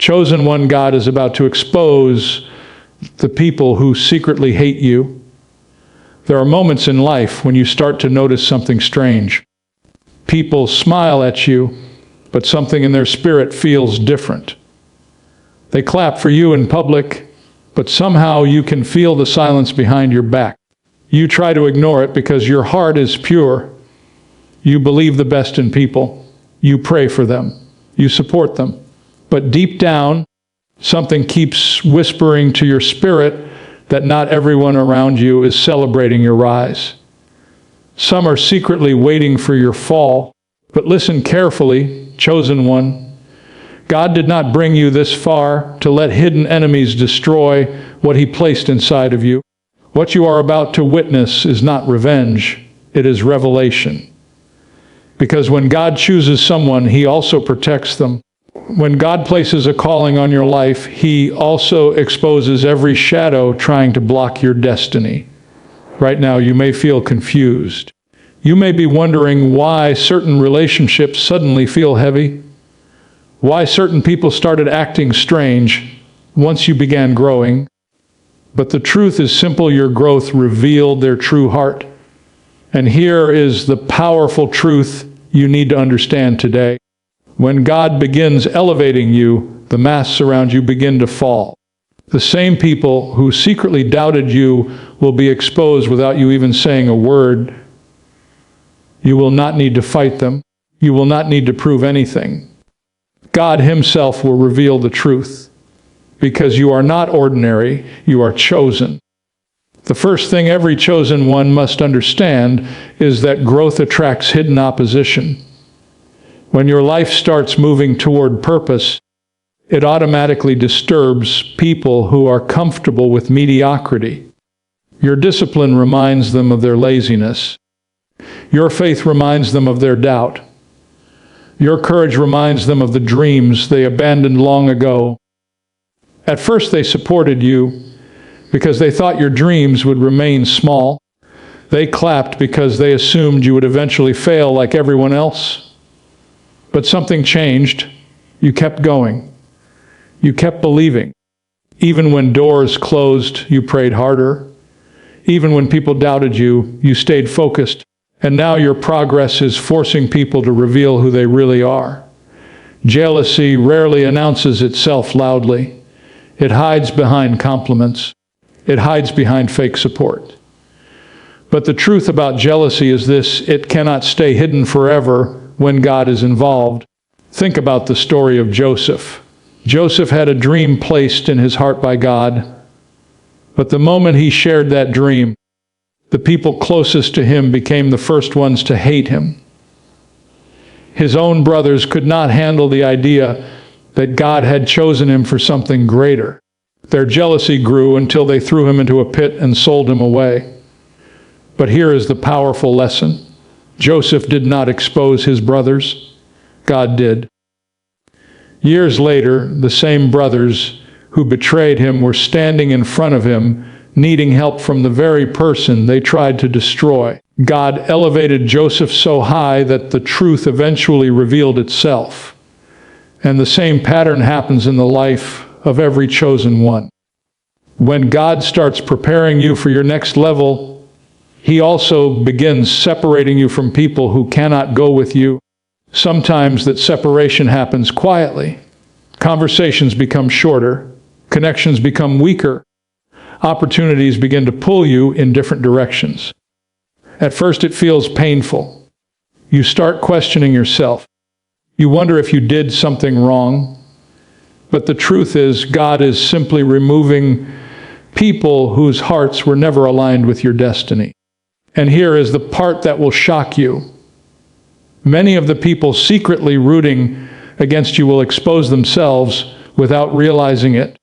Chosen one, God is about to expose the people who secretly hate you. There are moments in life when you start to notice something strange. People smile at you, but something in their spirit feels different. They clap for you in public, but somehow you can feel the silence behind your back. You try to ignore it because your heart is pure. You believe the best in people. You pray for them. You support them. But deep down, something keeps whispering to your spirit that not everyone around you is celebrating your rise. Some are secretly waiting for your fall. But listen carefully, chosen one. God did not bring you this far to let hidden enemies destroy what He placed inside of you. What you are about to witness is not revenge, it is revelation. Because when God chooses someone, He also protects them. When God places a calling on your life, He also exposes every shadow trying to block your destiny. Right now, you may feel confused. You may be wondering why certain relationships suddenly feel heavy, why certain people started acting strange once you began growing. But the truth is simple: your growth revealed their true heart. And here is the powerful truth you need to understand today. When God begins elevating you, the masks around you begin to fall. The same people who secretly doubted you will be exposed without you even saying a word. You will not need to fight them. You will not need to prove anything. God Himself will reveal the truth. Because you are not ordinary, you are chosen. The first thing every chosen one must understand is that growth attracts hidden opposition. When your life starts moving toward purpose, it automatically disturbs people who are comfortable with mediocrity. Your discipline reminds them of their laziness. Your faith reminds them of their doubt. Your courage reminds them of the dreams they abandoned long ago. At first they supported you because they thought your dreams would remain small. They clapped because they assumed you would eventually fail like everyone else. But something changed. You kept going. You kept believing. Even when doors closed, you prayed harder. Even when people doubted you, you stayed focused. And now your progress is forcing people to reveal who they really are. Jealousy rarely announces itself loudly. It hides behind compliments. It hides behind fake support. But the truth about jealousy is this: it cannot stay hidden forever when God is involved. Think about the story of Joseph. Joseph had a dream placed in his heart by God, but the moment he shared that dream, the people closest to him became the first ones to hate him. His own brothers could not handle the idea that God had chosen him for something greater. Their jealousy grew until they threw him into a pit and sold him away. But here is the powerful lesson. Joseph did not expose his brothers. God did. Years later, the same brothers who betrayed him were standing in front of him, needing help from the very person they tried to destroy. God elevated Joseph so high that the truth eventually revealed itself. And the same pattern happens in the life of every chosen one. When God starts preparing you for your next level, He also begins separating you from people who cannot go with you. Sometimes that separation happens quietly. Conversations become shorter. Connections become weaker. Opportunities begin to pull you in different directions. At first it feels painful. You start questioning yourself. You wonder if you did something wrong. But the truth is, God is simply removing people whose hearts were never aligned with your destiny. And here is the part that will shock you. Many of the people secretly rooting against you will expose themselves without realizing it.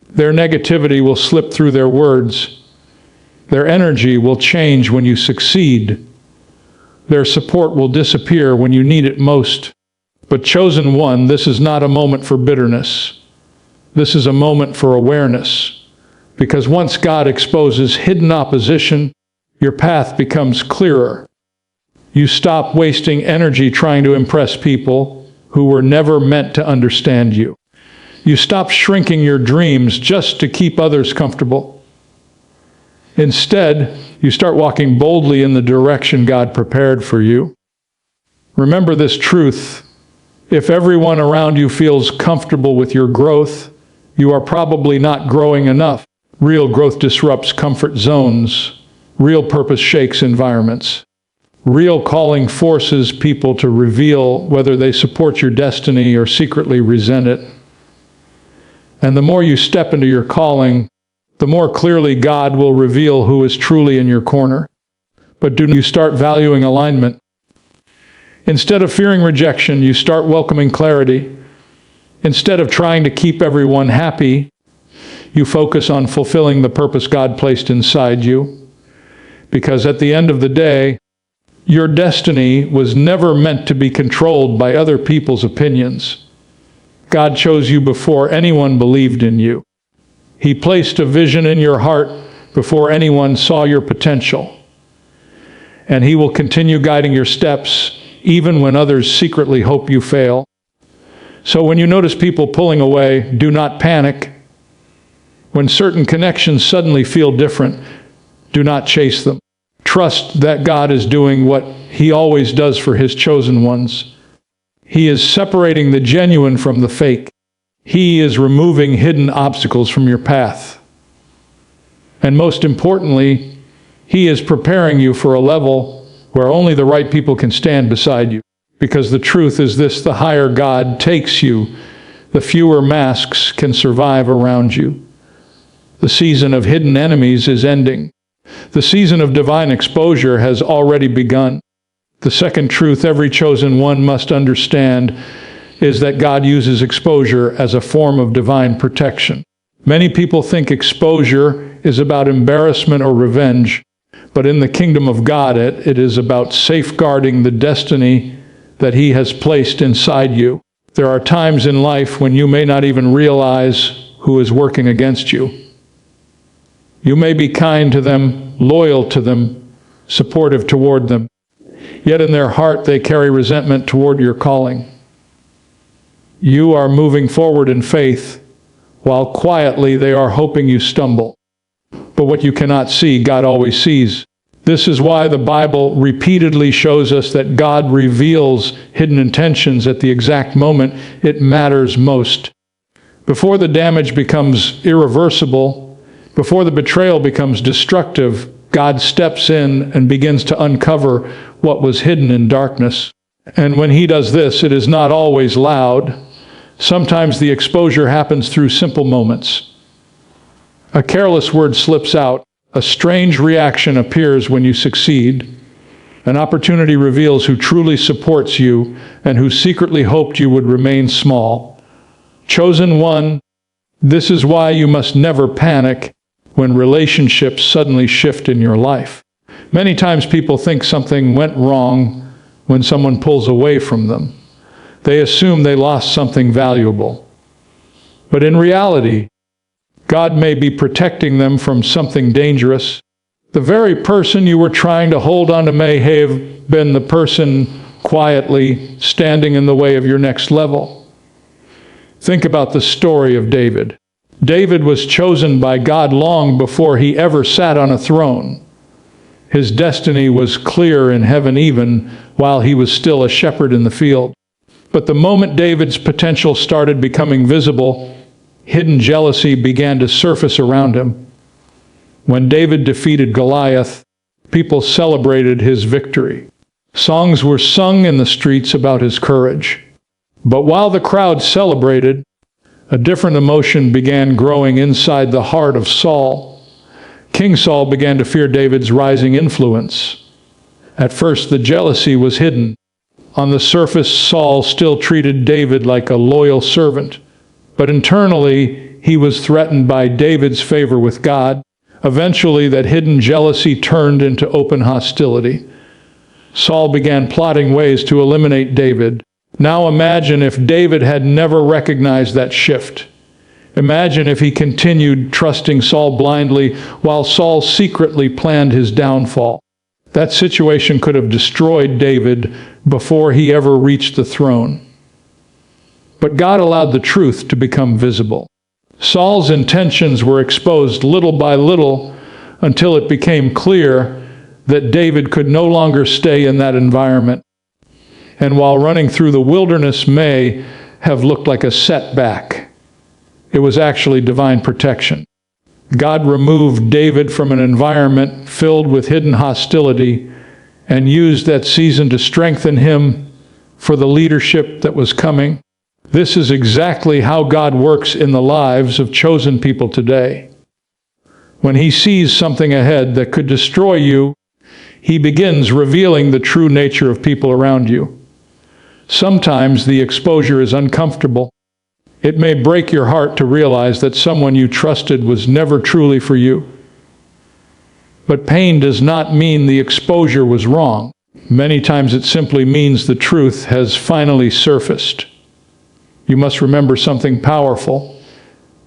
Their negativity will slip through their words. Their energy will change when you succeed. Their support will disappear when you need it most. But chosen one, this is not a moment for bitterness. This is a moment for awareness. Because once God exposes hidden opposition, your path becomes clearer. You stop wasting energy trying to impress people who were never meant to understand you. You stop shrinking your dreams just to keep others comfortable. Instead, you start walking boldly in the direction God prepared for you. Remember this truth. If everyone around you feels comfortable with your growth, you are probably not growing enough. Real growth disrupts comfort zones. Real purpose shakes environments. Real calling forces people to reveal whether they support your destiny or secretly resent it. And the more you step into your calling, the more clearly God will reveal who is truly in your corner. But do you start valuing alignment? Instead of fearing rejection, you start welcoming clarity. Instead of trying to keep everyone happy, you focus on fulfilling the purpose God placed inside you. Because at the end of the day, your destiny was never meant to be controlled by other people's opinions. God chose you before anyone believed in you. He placed a vision in your heart before anyone saw your potential. And He will continue guiding your steps even when others secretly hope you fail. So when you notice people pulling away, do not panic. When certain connections suddenly feel different, do not chase them. Trust that God is doing what He always does for His chosen ones. He is separating the genuine from the fake. He is removing hidden obstacles from your path. And most importantly, He is preparing you for a level where only the right people can stand beside you. Because the truth is this: the higher God takes you, the fewer masks can survive around you. The season of hidden enemies is ending. The season of divine exposure has already begun. The second truth every chosen one must understand is that God uses exposure as a form of divine protection. Many people think exposure is about embarrassment or revenge, but in the kingdom of God, it is about safeguarding the destiny that He has placed inside you. There are times in life when you may not even realize who is working against you. You may be kind to them, loyal to them, supportive toward them. Yet in their heart they carry resentment toward your calling. You are moving forward in faith, while quietly they are hoping you stumble. But what you cannot see, God always sees. This is why the Bible repeatedly shows us that God reveals hidden intentions at the exact moment it matters most. Before the damage becomes irreversible, before the betrayal becomes destructive, God steps in and begins to uncover what was hidden in darkness. And when He does this, it is not always loud. Sometimes the exposure happens through simple moments. A careless word slips out. A strange reaction appears when you succeed. An opportunity reveals who truly supports you and who secretly hoped you would remain small. Chosen one, this is why you must never panic when relationships suddenly shift in your life. Many times people think something went wrong when someone pulls away from them. They assume they lost something valuable. But in reality, God may be protecting them from something dangerous. The very person you were trying to hold on to may have been the person quietly standing in the way of your next level. Think about the story of David. David was chosen by God long before he ever sat on a throne. His destiny was clear in heaven even while he was still a shepherd in the field. But the moment David's potential started becoming visible, hidden jealousy began to surface around him. When David defeated Goliath, people celebrated his victory. Songs were sung in the streets about his courage. But while the crowd celebrated, a different emotion began growing inside the heart of Saul. King Saul began to fear David's rising influence. At first, the jealousy was hidden. On the surface, Saul still treated David like a loyal servant. But internally, he was threatened by David's favor with God. Eventually, that hidden jealousy turned into open hostility. Saul began plotting ways to eliminate David. Now imagine if David had never recognized that shift. Imagine if he continued trusting Saul blindly while Saul secretly planned his downfall. That situation could have destroyed David before he ever reached the throne. But God allowed the truth to become visible. Saul's intentions were exposed little by little until it became clear that David could no longer stay in that environment. And while running through the wilderness may have looked like a setback, it was actually divine protection. God removed David from an environment filled with hidden hostility and used that season to strengthen him for the leadership that was coming. This is exactly how God works in the lives of chosen people today. When He sees something ahead that could destroy you, He begins revealing the true nature of people around you. Sometimes the exposure is uncomfortable. It may break your heart to realize that someone you trusted was never truly for you. But pain does not mean the exposure was wrong. Many times it simply means the truth has finally surfaced. You must remember something powerful.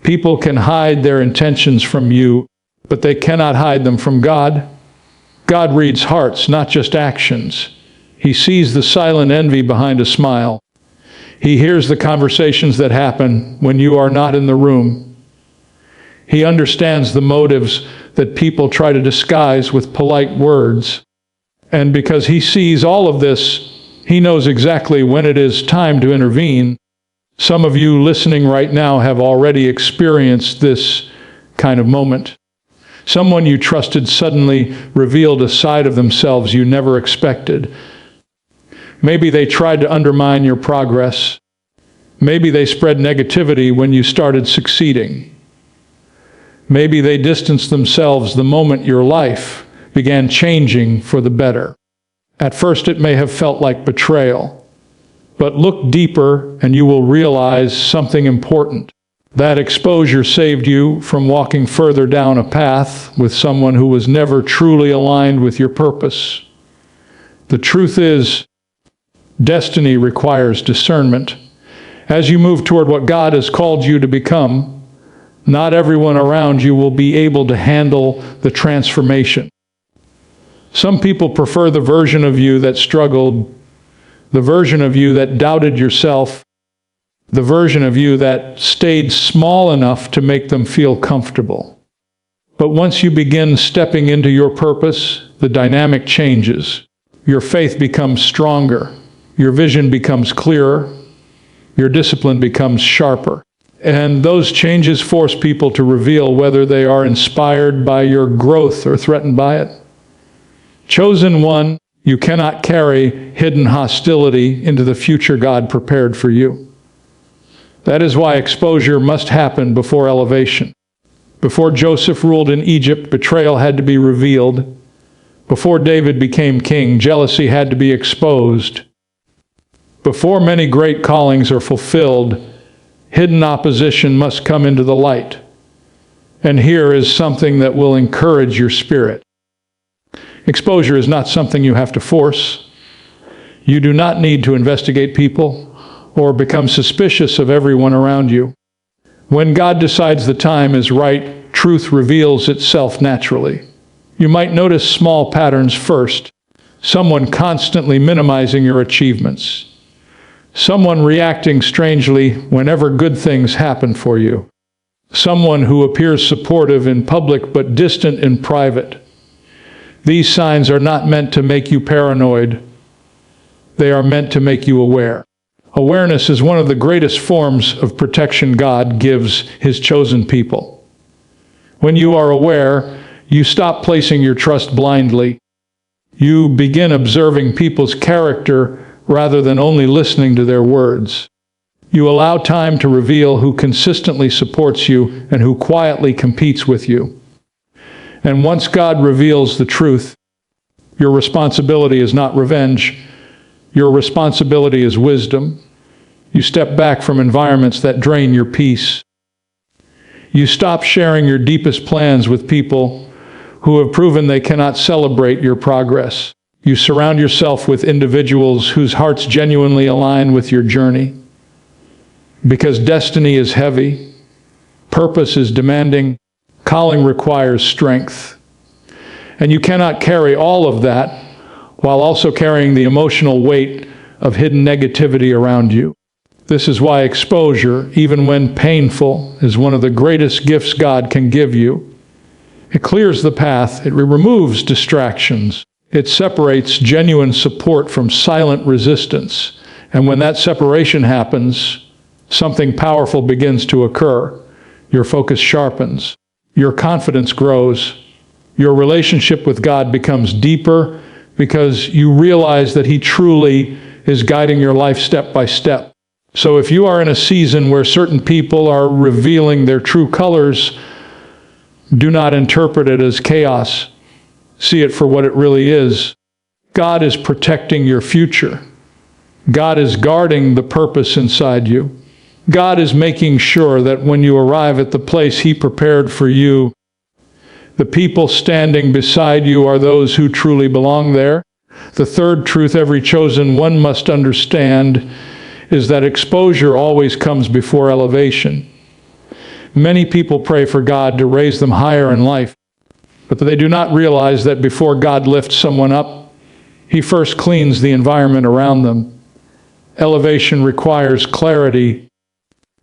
People can hide their intentions from you, but they cannot hide them from God. God reads hearts, not just actions. He sees the silent envy behind a smile. He hears the conversations that happen when you are not in the room. He understands the motives that people try to disguise with polite words. And because He sees all of this, He knows exactly when it is time to intervene. Some of you listening right now have already experienced this kind of moment. Someone you trusted suddenly revealed a side of themselves you never expected. Maybe they tried to undermine your progress. Maybe they spread negativity when you started succeeding. Maybe they distanced themselves the moment your life began changing for the better. At first it may have felt like betrayal, but look deeper and you will realize something important. That exposure saved you from walking further down a path with someone who was never truly aligned with your purpose. The truth is, destiny requires discernment. As you move toward what God has called you to become, not everyone around you will be able to handle the transformation. Some people prefer the version of you that struggled, the version of you that doubted yourself, the version of you that stayed small enough to make them feel comfortable. But once you begin stepping into your purpose, the dynamic changes. Your faith becomes stronger. Your vision becomes clearer. Your discipline becomes sharper. And those changes force people to reveal whether they are inspired by your growth or threatened by it. Chosen one, you cannot carry hidden hostility into the future God prepared for you. That is why exposure must happen before elevation. Before Joseph ruled in Egypt, betrayal had to be revealed. Before David became king, jealousy had to be exposed. Before many great callings are fulfilled, hidden opposition must come into the light. And here is something that will encourage your spirit. Exposure is not something you have to force. You do not need to investigate people or become suspicious of everyone around you. When God decides the time is right, truth reveals itself naturally. You might notice small patterns first. Someone constantly minimizing your achievements. Someone reacting strangely whenever good things happen for you. Someone who appears supportive in public but distant in private. These signs are not meant to make you paranoid. They are meant to make you aware. Awareness is one of the greatest forms of protection God gives His chosen people. When you are aware, you stop placing your trust blindly. You begin observing people's character rather than only listening to their words. You allow time to reveal who consistently supports you and who quietly competes with you. And once God reveals the truth, your responsibility is not revenge. Your responsibility is wisdom. You step back from environments that drain your peace. You stop sharing your deepest plans with people who have proven they cannot celebrate your progress. You surround yourself with individuals whose hearts genuinely align with your journey. Because destiny is heavy, purpose is demanding, calling requires strength. And you cannot carry all of that while also carrying the emotional weight of hidden negativity around you. This is why exposure, even when painful, is one of the greatest gifts God can give you. It clears the path. It removes distractions. It separates genuine support from silent resistance. And when that separation happens, something powerful begins to occur. Your focus sharpens. Your confidence grows. Your relationship with God becomes deeper because you realize that He truly is guiding your life step by step. So if you are in a season where certain people are revealing their true colors, do not interpret it as chaos. See it for what it really is. God is protecting your future. God is guarding the purpose inside you. God is making sure that when you arrive at the place He prepared for you, the people standing beside you are those who truly belong there. The third truth every chosen one must understand is that exposure always comes before elevation. Many people pray for God to raise them higher in life, but they do not realize that before God lifts someone up, He first cleans the environment around them. Elevation requires clarity,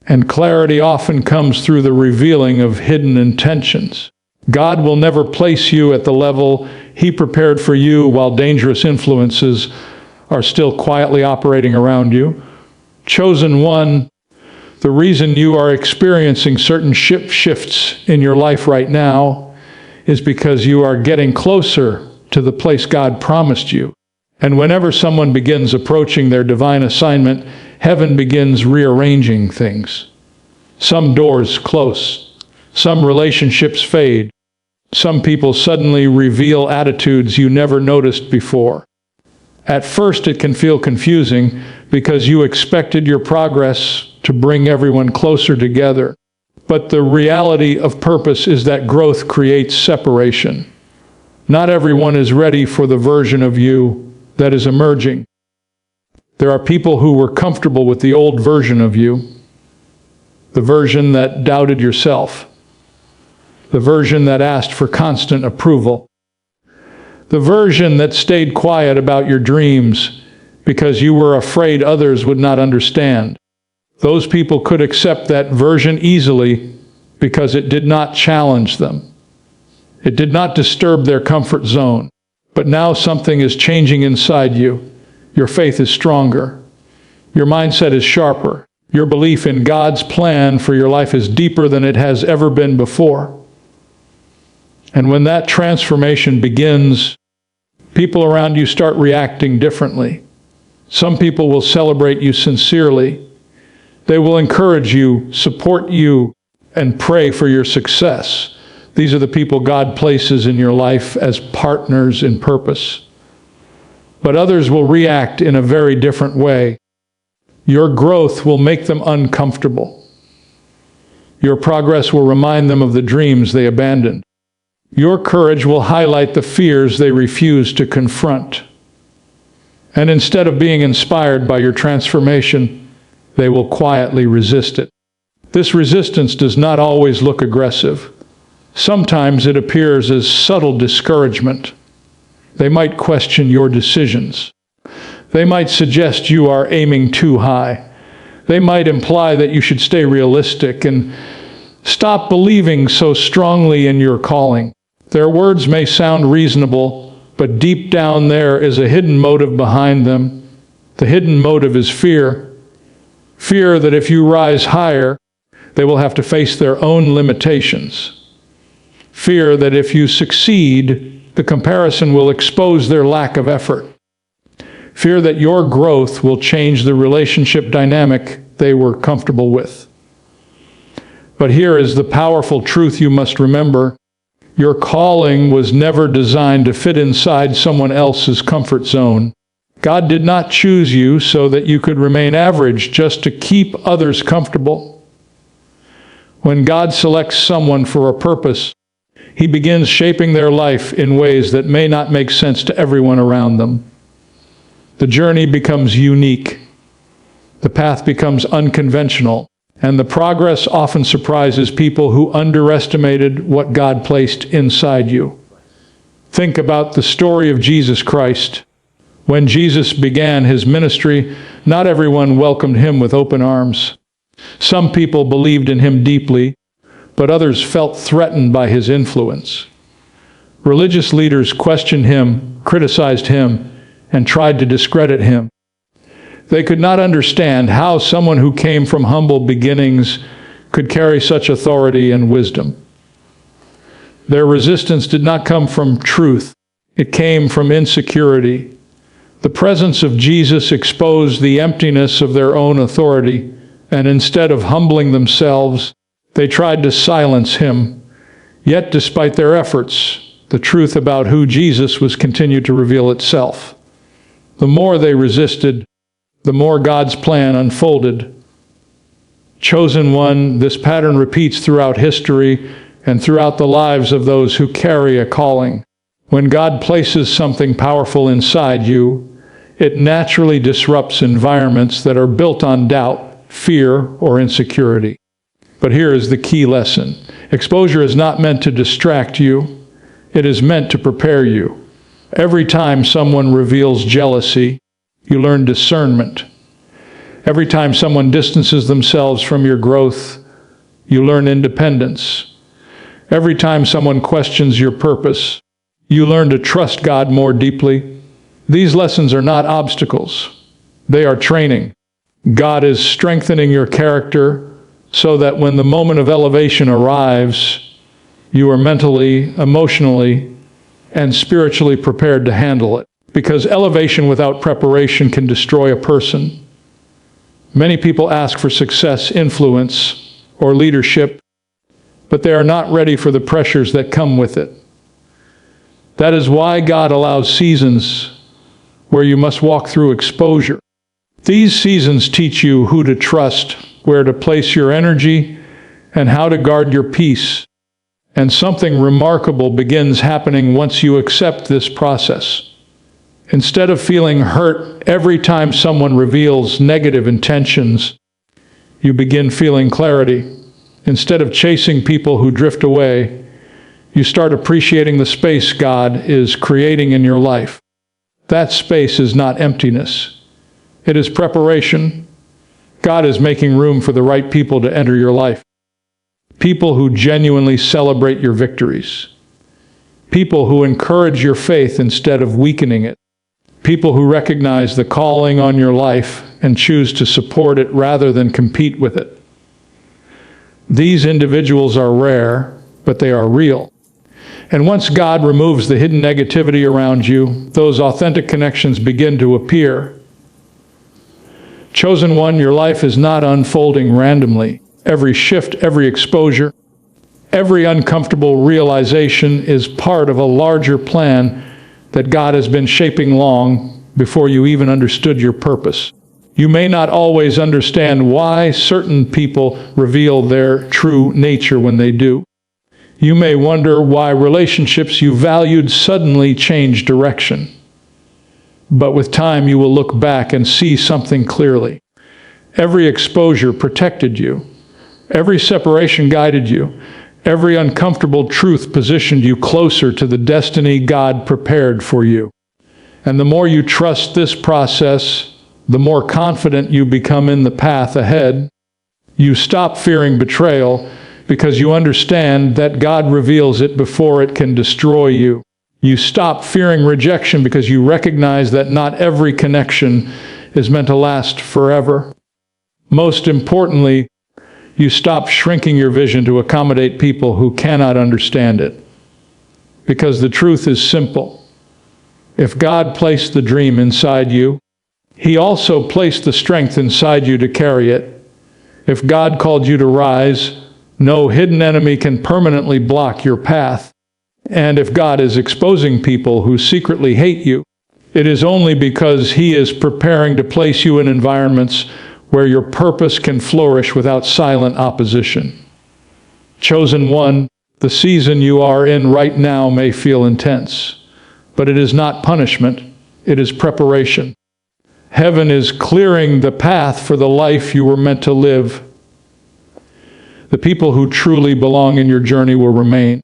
and clarity often comes through the revealing of hidden intentions. God will never place you at the level He prepared for you while dangerous influences are still quietly operating around you. Chosen one, the reason you are experiencing certain shifts in your life right now is because you are getting closer to the place God promised you. And whenever someone begins approaching their divine assignment, heaven begins rearranging things. Some doors close. Some relationships fade. Some people suddenly reveal attitudes you never noticed before. At first, it can feel confusing because you expected your progress to bring everyone closer together. But the reality of purpose is that growth creates separation. Not everyone is ready for the version of you that is emerging. There are people who were comfortable with the old version of you, the version that doubted yourself, the version that asked for constant approval, the version that stayed quiet about your dreams because you were afraid others would not understand. Those people could accept that version easily because it did not challenge them. It did not disturb their comfort zone. But now something is changing inside you. Your faith is stronger. Your mindset is sharper. Your belief in God's plan for your life is deeper than it has ever been before. And when that transformation begins, people around you start reacting differently. Some people will celebrate you sincerely. They will encourage you, support you, and pray for your success. These are the people God places in your life as partners in purpose. But others will react in a very different way. Your growth will make them uncomfortable. Your progress will remind them of the dreams they abandoned. Your courage will highlight the fears they refuse to confront. And instead of being inspired by your transformation, they will quietly resist it. This resistance does not always look aggressive. Sometimes it appears as subtle discouragement. They might question your decisions. They might suggest you are aiming too high. They might imply that you should stay realistic and stop believing so strongly in your calling. Their words may sound reasonable, but deep down there is a hidden motive behind them. The hidden motive is fear. Fear that if you rise higher, they will have to face their own limitations. Fear that if you succeed, the comparison will expose their lack of effort. Fear that your growth will change the relationship dynamic they were comfortable with. But here is the powerful truth you must remember. Your calling was never designed to fit inside someone else's comfort zone. God did not choose you so that you could remain average just to keep others comfortable. When God selects someone for a purpose, He begins shaping their life in ways that may not make sense to everyone around them. The journey becomes unique. The path becomes unconventional. And the progress often surprises people who underestimated what God placed inside you. Think about the story of Jesus Christ. When Jesus began His ministry, Not everyone welcomed him with open arms. Some people believed in him deeply, but others felt threatened by his influence. Religious leaders questioned him, criticized him, and tried to discredit him. They could not understand how someone who came from humble beginnings could carry such authority and wisdom. Their resistance did not come from truth. It came from insecurity. The presence of Jesus exposed the emptiness of their own authority, and instead of humbling themselves, they tried to silence him. Yet, despite their efforts, the truth about who Jesus was continued to reveal itself. The more they resisted, the more God's plan unfolded. Chosen one, this pattern repeats throughout history and throughout the lives of those who carry a calling. When God places something powerful inside you, it naturally disrupts environments that are built on doubt, fear, or insecurity. But here is the key lesson. Exposure is not meant to distract you. It is meant to prepare you. Every time someone reveals jealousy, you learn discernment. Every time someone distances themselves from your growth, you learn independence. Every time someone questions your purpose, you learn to trust God more deeply. These lessons are not obstacles. They are training. God is strengthening your character so that when the moment of elevation arrives, you are mentally, emotionally, and spiritually prepared to handle it. Because elevation without preparation can destroy a person. Many people ask for success, influence, or leadership, but they are not ready for the pressures that come with it. That is why God allows seasons where you must walk through exposure. These seasons teach you who to trust, where to place your energy, and how to guard your peace. And something remarkable begins happening once you accept this process. Instead of feeling hurt every time someone reveals negative intentions, you begin feeling clarity. Instead of chasing people who drift away, you start appreciating the space God is creating in your life. That space is not emptiness. It is preparation. God is making room for the right people to enter your life. People who genuinely celebrate your victories. People who encourage your faith instead of weakening it. People who recognize the calling on your life and choose to support it rather than compete with it. These individuals are rare, but they are real. And once God removes the hidden negativity around you, those authentic connections begin to appear. Chosen one, your life is not unfolding randomly. Every shift, every exposure, every uncomfortable realization is part of a larger plan that God has been shaping long before you even understood your purpose. You may not always understand why certain people reveal their true nature when they do. You may wonder why relationships you valued suddenly change direction. But with time, you will look back and see something clearly. Every exposure protected you. Every separation guided you. Every uncomfortable truth positioned you closer to the destiny God prepared for you. And the more you trust this process, the more confident you become in the path ahead. You stop fearing betrayal because you understand that God reveals it before it can destroy you. You stop fearing rejection because you recognize that not every connection is meant to last forever. Most importantly, you stop shrinking your vision to accommodate people who cannot understand it. Because the truth is simple. If God placed the dream inside you, He also placed the strength inside you to carry it. If God called you to rise, no hidden enemy can permanently block your path. And if God is exposing people who secretly hate you, it is only because He is preparing to place you in environments where your purpose can flourish without silent opposition. Chosen one, the season you are in right now may feel intense, but it is not punishment, it is preparation. Heaven is clearing the path for the life you were meant to live. The people who truly belong in your journey will remain.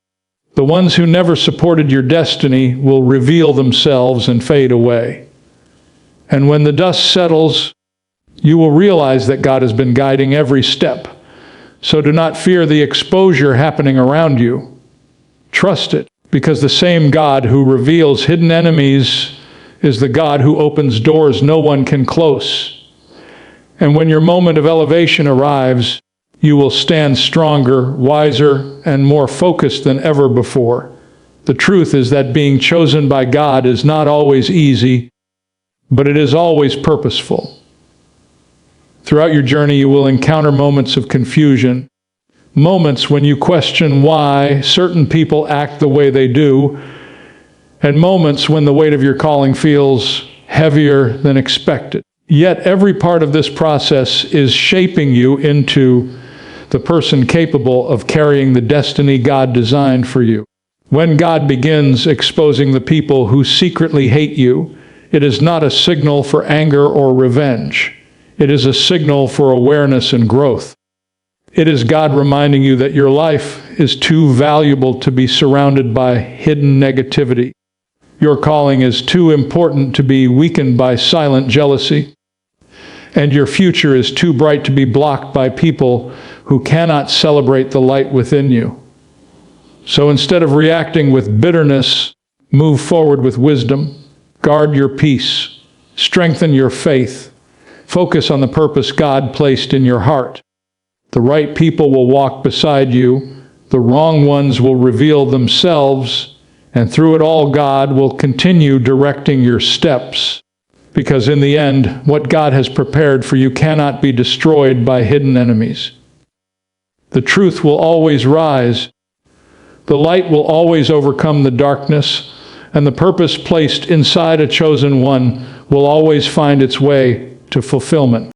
The ones who never supported your destiny will reveal themselves and fade away. And when the dust settles, you will realize that God has been guiding every step. So do not fear the exposure happening around you. Trust it, because the same God who reveals hidden enemies is the God who opens doors no one can close. And when your moment of elevation arrives, you will stand stronger, wiser, and more focused than ever before. The truth is that being chosen by God is not always easy, but it is always purposeful. Throughout your journey, you will encounter moments of confusion, moments when you question why certain people act the way they do, and moments when the weight of your calling feels heavier than expected. Yet every part of this process is shaping you into the person capable of carrying the destiny God designed for you. When God begins exposing the people who secretly hate you, it is not a signal for anger or revenge. It is a signal for awareness and growth. It is God reminding you that your life is too valuable to be surrounded by hidden negativity. Your calling is too important to be weakened by silent jealousy. And your future is too bright to be blocked by people who cannot celebrate the light within you. So instead of reacting with bitterness, move forward with wisdom. Guard your peace. Strengthen your faith. Focus on the purpose God placed in your heart. The right people will walk beside you. The wrong ones will reveal themselves. And through it all, God will continue directing your steps. Because in the end, what God has prepared for you cannot be destroyed by hidden enemies. The truth will always rise. The light will always overcome the darkness. And the purpose placed inside a chosen one will always find its way to fulfillment.